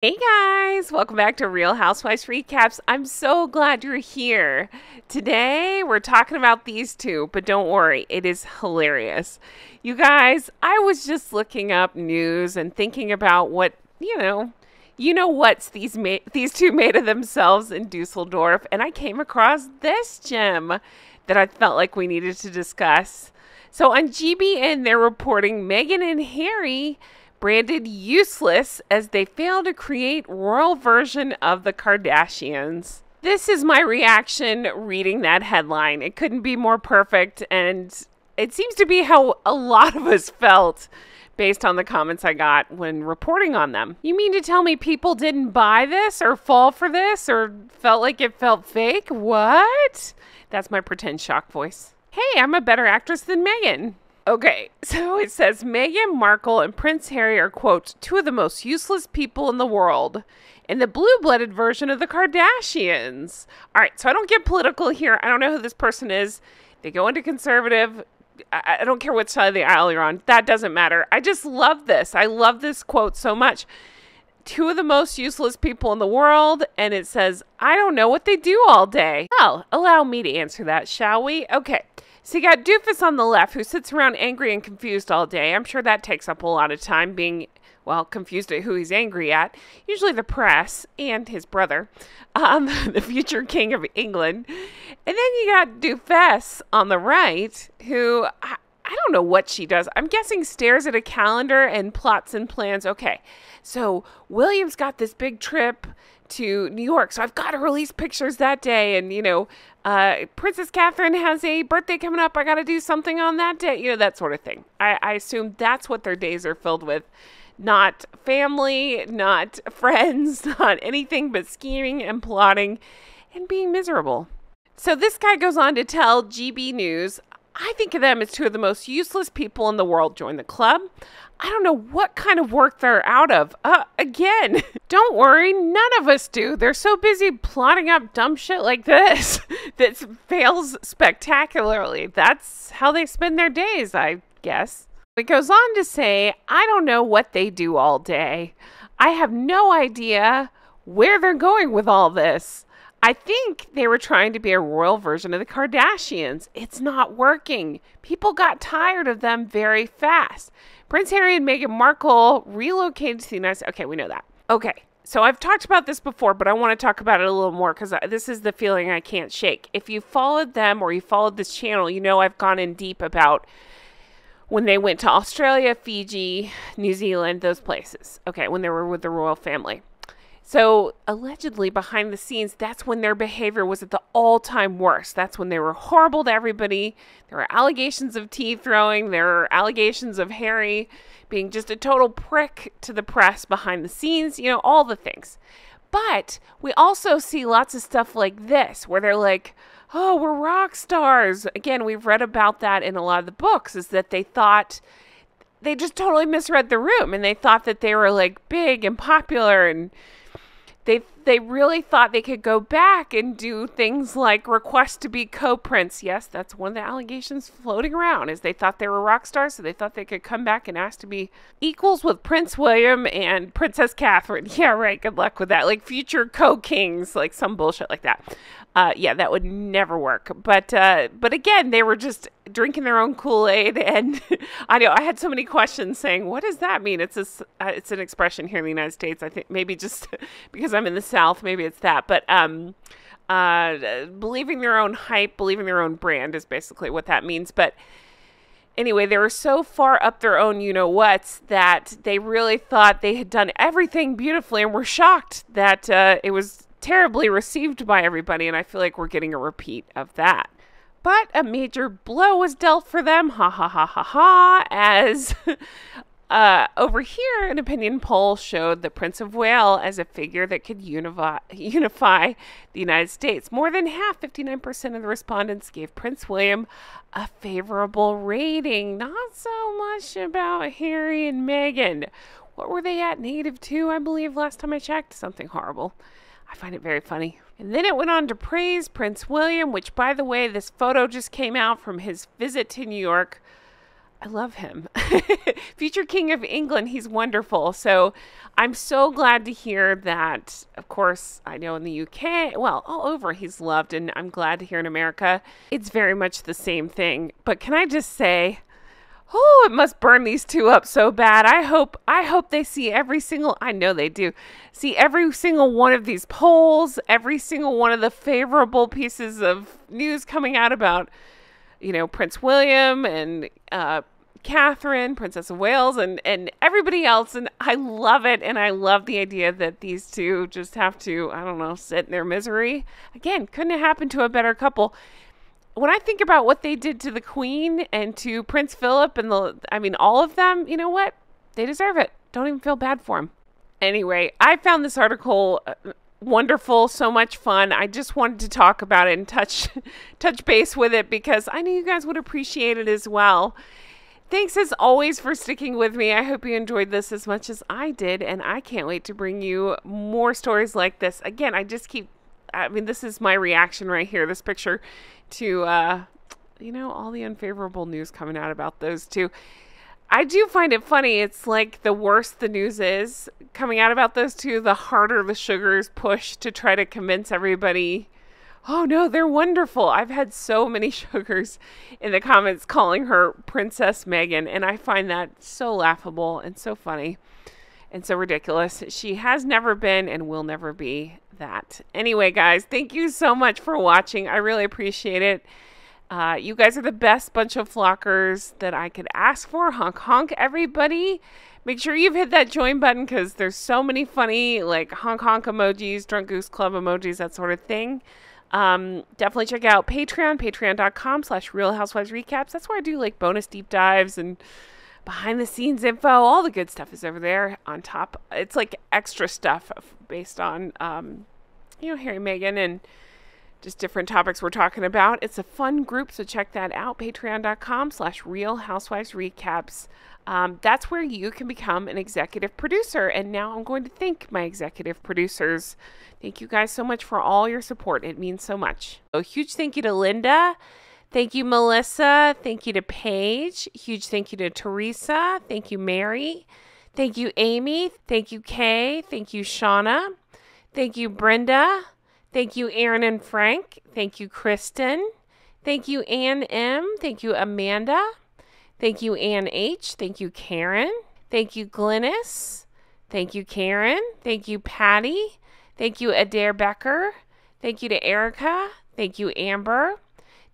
Hey guys, welcome back to Real Housewives Recaps. I'm so glad you're here. Today we're talking about these two, but don't worry, it is hilarious. You guys, I was just looking up news and thinking about what, what's these two made of themselves in Dusseldorf, and I came across this gem that I felt like we needed to discuss. So on GBN, they're reporting Meghan and Harry branded useless as they fail to create royal version of the Kardashians. This is my reaction reading that headline. It couldn't be more perfect, and it seems to be how a lot of us felt based on the comments I got when reporting on them. You mean to tell me people didn't buy this or fall for this or felt like it felt fake? What? That's my pretend shock voice. Hey, I'm a better actress than Meghan. Okay, so it says Meghan Markle and Prince Harry are, quote, two of the most useless people in the world in the blue-blooded version of the Kardashians. All right, so I don't get political here. I don't know who this person is. They go into conservative. I don't care which side of the aisle you're on. That doesn't matter. I just love this. I love this quote so much. Two of the most useless people in the world, and it says, I don't know what they do all day. Well, allow me to answer that, shall we? Okay. So you got Doofus on the left, who sits around angry and confused all day. I'm sure that takes up a lot of time being, confused at who he's angry at. Usually the press and his brother, the future king of England. And then you got Doofus on the right, who, I don't know what she does. I'm guessing stares at a calendar and plots and plans. Okay, so William's got this big trip to New York, so I've got to release pictures that day, and Princess Catherine has a birthday coming up, I got to do something on that day, that sort of thing. I assume that's what their days are filled with. Not family, not friends, not anything but scheming and plotting and being miserable. So this guy goes on to tell GB News, I think of them as two of the most useless people in the world. Join the club. I don't know what kind of work they're out of. Again, don't worry, none of us do. They're so busy plotting up dumb shit like this that fails spectacularly. That's how they spend their days, I guess. It goes on to say, I don't know what they do all day. I have no idea where they're going with all this. I think they were trying to be a royal version of the Kardashians. It's not working. People got tired of them very fast. Prince Harry and Meghan Markle relocated to the United States. Okay, we know that. Okay, so I've talked about this before, but I want to talk about it a little more because this is the feeling I can't shake. If you followed them or you followed this channel, you know I've gone in deep about when they went to Australia, Fiji, New Zealand, those places. Okay, when they were with the royal family. So allegedly behind the scenes, that's when their behavior was at the all-time worst. That's when they were horrible to everybody. There were allegations of tea throwing. There were allegations of Harry being just a total prick to the press behind the scenes, all the things. But we also see lots of stuff like this where they're like, oh, we're rock stars. Again, we've read about that in a lot of the books, is that they just totally misread the room and they thought that they were like big and popular, and they really thought they could go back and do things like request to be co-prince. Yes, that's one of the allegations floating around, is they thought they were rock stars, so they thought they could come back and ask to be equals with Prince William and Princess Catherine. Yeah, right, good luck with that. Like future co-kings, like some bullshit like that. Yeah, that would never work. But again, they were just drinking their own Kool-Aid, and I know I had so many questions saying, what does that mean? It's an expression here in the United States. I think maybe just because I'm in the South, maybe it's that. But believing their own hype, believing their own brand is basically what that means. But anyway, they were so far up their own you-know-whats that they really thought they had done everything beautifully and were shocked that it was terribly received by everybody, and I feel like we're getting a repeat of that. But a major blow was dealt for them, ha ha ha ha ha, as over here an opinion poll showed the Prince of Wales as a figure that could unify the United States. More than half, 59% of the respondents, gave Prince William a favorable rating. Not so much about Harry and Meghan. What were they at? -2, I believe, last time I checked. Something horrible. I find it very funny. And then it went on to praise Prince William, which, by the way, this photo just came out from his visit to New York. I love him. Future King of England. He's wonderful. So I'm so glad to hear that. Of course, I know in the UK, well, all over he's loved, and I'm glad to hear in America it's very much the same thing. But can I just say, oh, it must burn these two up so bad. I hope they see every single, I know they do, see every single one of these polls, every single one of the favorable pieces of news coming out about, Prince William and Catherine, Princess of Wales, and everybody else. And I love it. And I love the idea that these two just have to, I don't know, sit in their misery. Again, couldn't have happened to a better couple. When I think about what they did to the Queen and to Prince Philip and all of them, you know what? They deserve it. Don't even feel bad for them. Anyway, I found this article wonderful, so much fun. I just wanted to talk about it and touch base with it because I knew you guys would appreciate it as well. Thanks as always for sticking with me. I hope you enjoyed this as much as I did, and I can't wait to bring you more stories like this. Again, this is my reaction right here, this picture to, all the unfavorable news coming out about those two. I do find it funny. It's like the worse the news is coming out about those two, the harder the sugars push to try to convince everybody, oh no, they're wonderful. I've had so many sugars in the comments calling her Princess Meghan, and I find that so laughable and so funny and so ridiculous. She has never been and will never be that. Anyway, guys, thank you so much for watching. I really appreciate it. You guys are the best bunch of flockers that I could ask for. Honk honk, everybody. Make sure you've hit that join button because there's so many funny like honk honk emojis, Drunk Goose Club emojis, that sort of thing. Definitely check out patreon.com/Real Housewives Recaps. That's where I do like bonus deep dives and behind the scenes info. All the good stuff is over there on top. It's like extra stuff based on, Harry and Meghan and just different topics we're talking about. It's a fun group, so check that out. Patreon.com/Real Housewives Recaps. That's where you can become an executive producer. And now I'm going to thank my executive producers. Thank you guys so much for all your support. It means so much. A huge thank you to Linda. Thank you, Melissa. Thank you to Paige. Huge thank you to Teresa. Thank you, Mary. Thank you, Amy. Thank you, Kay. Thank you, Shauna. Thank you, Brenda. Thank you, Aaron and Frank. Thank you, Kristen. Thank you, Ann M. Thank you, Amanda. Thank you, Ann H. Thank you, Karen. Thank you, Glynis. Thank you, Karen. Thank you, Patty. Thank you, Adair Becker. Thank you to Erica. Thank you, Amber.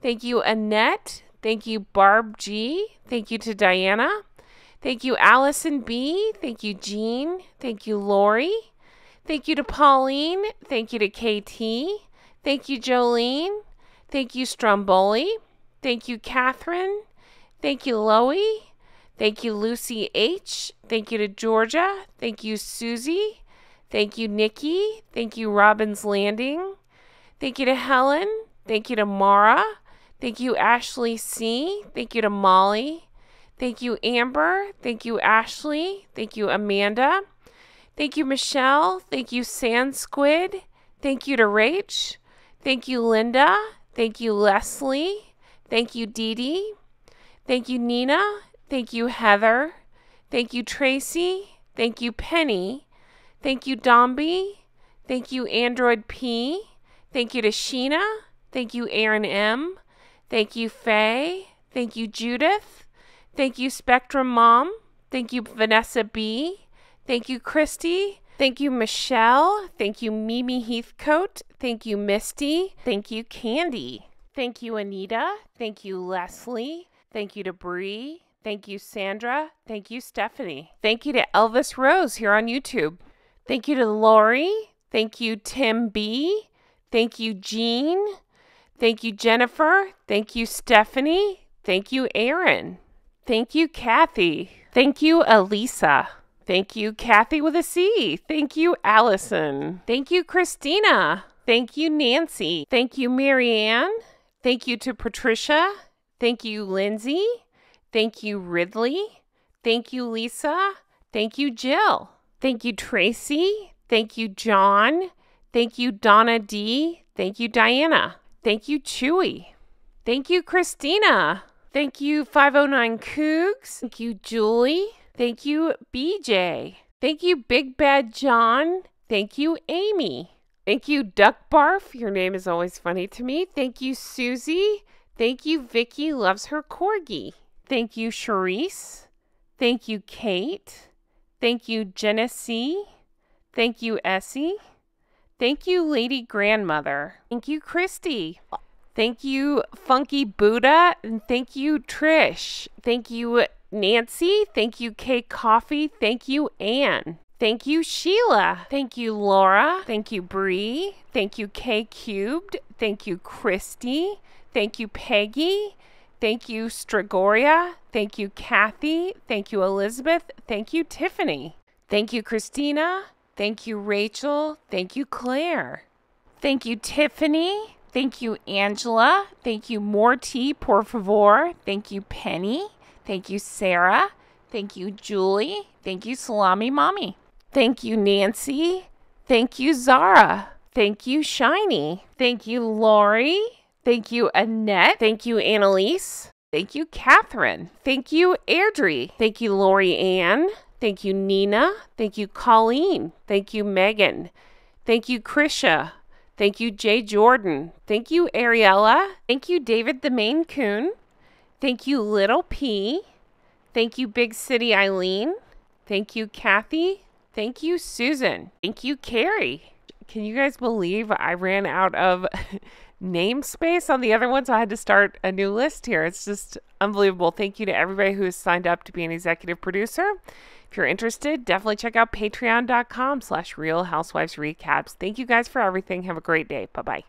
Thank you, Annette. Thank you, Barb G. Thank you to Diana. Thank you, Allison B. Thank you, Jean. Thank you, Lori. Thank you to Pauline. Thank you to KT. Thank you, Jolene. Thank you, Stromboli. Thank you, Catherine. Thank you, Loie. Thank you, Lucy H. Thank you to Georgia. Thank you, Susie. Thank you, Nikki. Thank you, Robbins Landing. Thank you to Helen. Thank you to Mara. Thank you, Ashley C. Thank you to Molly. Thank you, Amber. Thank you, Ashley. Thank you, Amanda. Thank you, Michelle. Thank you, Sand Squid. Thank you to Rach. Thank you, Linda. Thank you, Leslie. Thank you, Dee Dee. Thank you, Nina. Thank you, Heather. Thank you, Tracy. Thank you, Penny. Thank you, Dombey. Thank you, Android P. Thank you to Sheena. Thank you, Aaron M. Thank you, Faye. Thank you, Judith. Thank you, Spectrum Mom. Thank you, Vanessa B. Thank you, Christy. Thank you, Michelle. Thank you, Mimi Heathcote. Thank you, Misty. Thank you, Candy. Thank you, Anita. Thank you, Leslie. Thank you to Bree. Thank you, Sandra. Thank you, Stephanie. Thank you to Elvis Rose here on YouTube. Thank you to Lori. Thank you, Tim B. Thank you, Jean. Thank you, Jennifer. Thank you, Stephanie. Thank you, Aaron. Thank you, Kathy. Thank you, Elisa. Thank you, Kathy with a C. Thank you, Allison. Thank you, Christina. Thank you, Nancy. Thank you, Marianne. Thank you to Patricia. Thank you, Lindsay. Thank you, Ridley. Thank you, Lisa. Thank you, Jill. Thank you, Tracy. Thank you, John. Thank you, Donna D. Thank you, Diana. Thank you, Chewy. Thank you, Christina. Thank you, 509 Cougs. Thank you, Julie. Thank you, BJ. Thank you, Big Bad John. Thank you, Amy. Thank you, Duck Barf. Your name is always funny to me. Thank you, Susie. Thank you, Vicky loves her corgi. Thank you, Charisse. Thank you, Kate. Thank you, Genesee. Thank you, Essie. Thank you, Lady Grandmother. Thank you, Christy. Thank you, Funky Buddha. And thank you, Trish. Thank you, Nancy. Thank you, K Coffee. Thank you, Anne. Thank you, Sheila. Thank you, Laura. Thank you, Bree. Thank you, K Cubed. Thank you, Christy. Thank you, Peggy. Thank you, Stragoria. Thank you, Kathy. Thank you, Elizabeth. Thank you, Tiffany. Thank you, Christina. Thank you, Rachel. Thank you, Claire. Thank you, Tiffany. Thank you, Angela. Thank you, Morty, por favor. Thank you, Penny. Thank you, Sarah. Thank you, Julie. Thank you, Salami Mommy. Thank you, Nancy. Thank you, Zara. Thank you, Shiny. Thank you, Lori. Thank you, Annette. Thank you, Annalise. Thank you, Catherine. Thank you, Airdrie. Thank you, Lori Ann. Thank you, Nina. Thank you, Colleen. Thank you, Megan. Thank you, Krisha. Thank you, Jay Jordan. Thank you, Ariella. Thank you, David the Maine Coon. Thank you, Little P. Thank you, Big City Eileen. Thank you, Kathy. Thank you, Susan. Thank you, Carrie. Can you guys believe I ran out of namespace on the other one, so I had to start a new list here. It's just unbelievable. Thank you to everybody who has signed up to be an executive producer. If you're interested, definitely check out patreon.com/Real Housewives Recaps. Thank you guys for everything. Have a great day. Bye-bye.